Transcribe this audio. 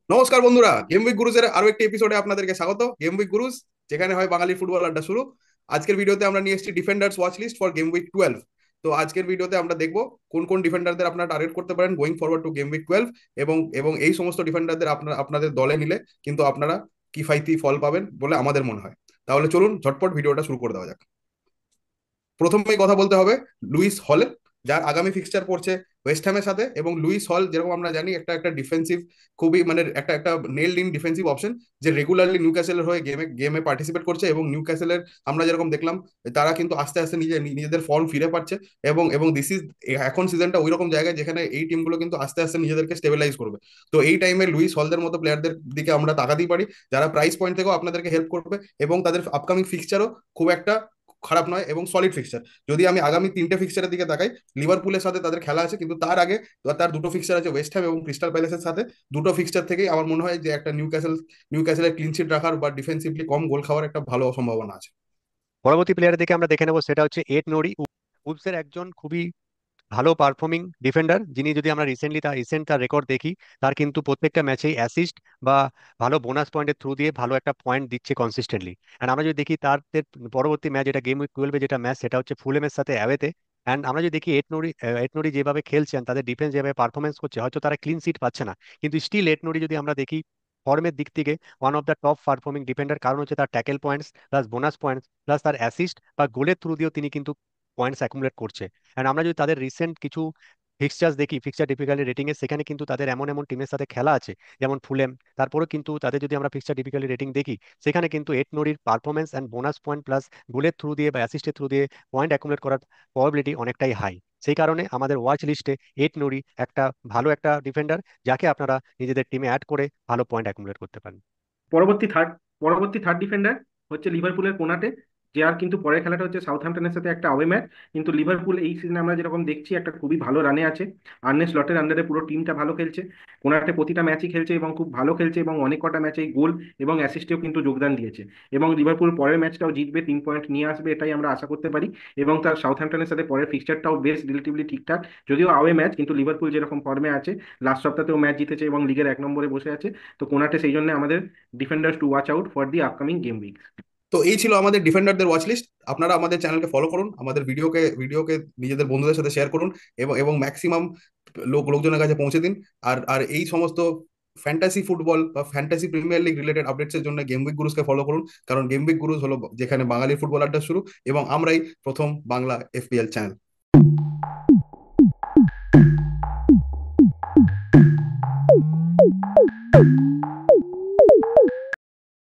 নমস্কার বন্ধুরা, game week গুরুজের আরো একটি এপিসোডে আপনাদেরকে স্বাগত। গেম উইক গুরুজ, যেখানে হয় বাঙালির ফুটবল আড্ডা শুরু। আজকের ভিডিওতে আমরা নিয়ে এসেছি defenders watch list for game week 12। তো আজকের ভিডিওতে আমরা দেখবো কোন কোন ডিফেন্ডারদের আপনারা টার্গেট করতে পারেন going forward to game week 12। এবং এবং এই সমস্ত ডিফেন্ডারদের আপনারা আপনাদের দলে নিলে কিন্তু আপনারা কিফাইতি ফল পাবেন বলে আমাদের মনে হয়। তাহলে চলুন ঝটপট ভিডিওটা শুরু করে দেওয়া যাক। প্রথমেই কথা বলতে হবে লুইস হল, যার আগামী ফিক্সচার পড়ছে ওয়েস্ট হ্যামের সাথে। এবং লুইস হল, যেরকম আমরা জানি, একটা একটা ডিফেন্সিভ, খুবই মানে একটা একটা নেইলড ইন ডিফেন্সিভ অপশন, যে রেগুলারলি নিউক্যাসলের হয়ে গেমে গেমে পার্টিসিপেট করছে। এবং নিউক্যাসলের আমরা যেরকম দেখলাম, তারা কিন্তু আস্তে আস্তে নিজেদের ফর্ম ফিরে পাচ্ছে। এবং এবং দিস ইজ, এখন সিজনটা ওই রকম জায়গায় যেখানে এই টিমগুলো কিন্তু আস্তে আস্তে নিজেদেরকে স্টেবিলাইজ করবে। তো এই টাইমে লুইস হলদের মতো প্লেয়ারদের দিকে আমরা তাকাতেই পারি, যারা প্রাইস পয়েন্ট থেকেও আপনাদেরকে হেল্প করবে। এবং তাদের আপকামিং ফিক্সচারও খুব একটা খারাপ নয় এবং সলিড ফিক্সচার। যদি আমি আগামী তিনটে ফিক্সচারের দিকে তাকাই, লিভারপুলের সাথে তাদের খেলা আছে, কিন্তু তার আগে তার দুটো ফিক্সচার আছে ওয়েস্ট হ্যাম এবং ক্রিস্টাল প্যালেসের সাথে। দুটো ফিক্সচার থেকেই আমার মনে হয় যে একটা নিউক্যাসলের ক্লিন শিট রাখার বা ডিফেন্সিভলি কম গোল খাওয়ার একটা ভালো সম্ভাবনা আছে। পরবর্তী প্লেয়ারের দিকে আমরা দেখে নেবো, সেটা হচ্ছে এড নোরি। উলভসের একজন খুবই ভালো পারফর্মিং ডিফেন্ডার, যিনি যদি আমরা রিসেন্ট তার রেকর্ড দেখি, তার কিন্তু প্রত্যেকটা ম্যাচেই অ্যাসিস্ট বা ভালো বোনাস পয়েন্টের থ্রু দিয়ে ভালো একটা পয়েন্ট দিচ্ছে কনসিস্টেন্টলি। অ্যান্ড আমরা যদি দেখি তার পরবর্তী ম্যাচ, যেটা গেম উইক 12 যেটা ম্যাচ, সেটা হচ্ছে ফুলহ্যামের সাথে অ্যাওয়েতে। অ্যান্ড আমরা যদি দেখি এট নোরি যেভাবে খেলছেন, তাদের ডিফেন্স যেভাবে পারফরমেন্স করছে, হয়তো তারা ক্লিন সিট পাচ্ছে না, কিন্তু স্টিল এট নোরি যদি আমরা দেখি ফর্মের দিক থেকে one of the top performing defender. কারণ হচ্ছে তার tackle points plus bonus points plus তার অ্যাসিস্ট বা গোলের থ্রু দিয়েও তিনি কিন্তু পয়েন্টস অ্যাকুমুলেট করছে। অ্যান্ড আমরা যদি তাদের রিসেন্ট কিছু ফিক্সচার্স দেখি, ফিক্সচার ডিফিকাল্টি রেটিং এ, সেখানে কিন্তু তাদের এমন এমন টিমের সাথে খেলা আছে, যেমন ফুলেম। তারপরে কিন্তু তাদের যদি আমরা ফিক্সচার ডিফিকাল্টি রেটিং দেখি, সেখানে কিন্তু এট নোরির performance and bonus point plus গোলের থ্রু দিয়ে বা অ্যাসিস্টের থ্রু দিয়ে পয়েন্ট অ্যাকুমুলেট করার প্রবাবিলিটি অনেকটাই হাই। সেই কারণে আমাদের ওয়াচ লিস্টে এট নোরি একটা ভালো একটা ডিফেন্ডার, যাকে আপনারা নিজেদের টিমে অ্যাড করে ভালো পয়েন্ট অ্যাকুমুলেট করতে পারেন। পরবর্তী থার্ড পরবর্তী থার্ড ডিফেন্ডার হচ্ছে লিভারপুলের কোনাতে। যে আর কিন্তু পরের খেলাটা হচ্ছে সাউথহ্যাম্পটনের সাথে একটা অ্যাওয়ে ম্যাচ। কিন্তু লিভারপুল এই সিজনে আমরা যেরকম দেখছি একটা খুবই ভালো রানে আছে। আর্নে স্লটের আন্ডারে পুরো টিমটা ভালো খেলছে। কোনাতে প্রতিটা ম্যাচই খেলছে এবং খুব ভালো খেলছে, এবং অনেক কটা ম্যাচেই গোল এবং অ্যাসিস্টেও কিন্তু যোগদান দিয়েছে। এবং লিভারপুল পরের ম্যাচটাও জিতবে, 3 পয়েন্ট নিয়ে আসবে, এটাই আমরা আশা করতে পারি। এবং তার সাউথহ্যাম্পটনের সাথে পরের ফিক্সচারটাও বেশ রিলেটিভলি ঠিকঠাক, যদিও আওয়ে ম্যাচ, কিন্তু লিভারপুল যেরকম ফর্মে আছে, লাস্ট সপ্তাহতেও ম্যাচ জিতেছে এবং লিগের 1 নম্বরে বসে আছে। তো কোনাতে সেই জন্য আমাদের defenders to watch out for the upcoming game week. তো এই ছিল আমাদের ডিফেন্ডারদের ওয়াচ লিস্ট। আপনারা আমাদের চ্যানেলকে ফলো করুন, আমাদের ভিডিওকে নিজেদের বন্ধুদের সাথে শেয়ার করুন, এবং এবং ম্যাক্সিমাম লোকজনের কাছে পৌঁছে দিন। আর এই সমস্ত ফ্যান্টাসি ফুটবল বা fantasy premier league related updates এর জন্য গেম উইক গুরুজকে ফলো করুন। কারণ গেম উইক গুরুজ হলো যেখানে বাঙালির ফুটবল আড্ডা শুরু, এবং আমরাই প্রথম বাংলা এফপিএল চ্যানেল।